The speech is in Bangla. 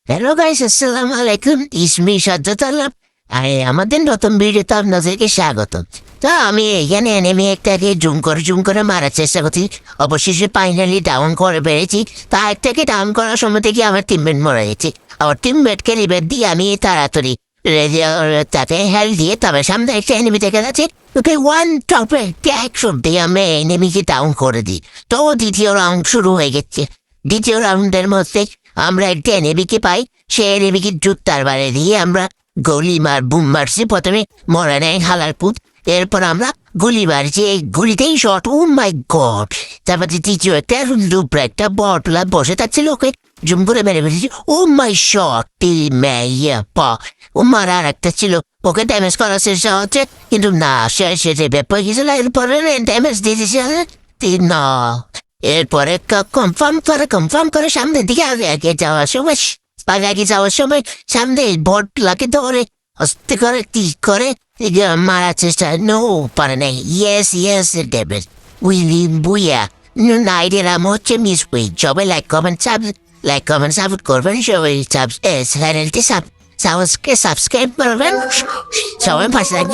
হ্যালো গাইস, আসসালামু আলাইকুম। ইসমি সাজ্জাদ আলম। আমাদের নতুন ভিডিওতে আপনাদেরকে স্বাগত। তো আমি এখানে নেমে একটাকে জুম করে মারার চেষ্টা করছি। অবশেষে ফাইনালি ডাউন করে পেরেছি। তা একটাকে ডাউন করার সময় থেকে আমার টিমমেট মরে গেছে। আমার টিমমেটকে রিবেট দিয়ে আমি তাড়াতাড়ি তাকে হেল দিয়ে তবে সামনে একটা এনিমি থেকে যাচ্ছে। ওকে ওয়ান টপে একশন দিয়ে আমি এনিমিকে ডাউন করে দিই। তো দ্বিতীয় রাউন্ড শুরু হয়ে গেছে। দ্বিতীয় রাউন্ডের মধ্যে আমরা একটা এনিমিকে পাই। সে এনিমিকে জুতার বারে দিয়ে আমরা বুম মারছি। প্রথমে মরা নেয় হালার পুত। এরপর আমরা গুলি মারছি, এই গুলিতেই শট। ও মাই গড! তারপর তৃতীয় একটা বটলা বসে থাকছিল, ওকে জুম করে মেরে ফেলেছি। ও মাই শট! পা ও মারা আর একটা ছিল, ওকে ড্যামেজ করার চেষ্টা হচ্ছে, কিন্তু না, সে ব্যাপার গেছিল। এরপরে ড্যামেজ দিয়ে দিয়েছে না। এরপরে কনফার্ম করে সামনের দিকে আগে যাওয়ার সময় সামনে বটলাকে ধরে আস্তে করে করে মারার চেষ্টা। নো, পারে নাই। ইয়েস ডেভিড উইলিম বুইয়া। নাইটের নাম হচ্ছে মিস উইক। সবাই লাইক কমেন্ট সাপোর্ট করবেন। সবাই চ্যানেলটি সাবস্ক্রাইব করবেন। সবাই পাশে থাকবেন।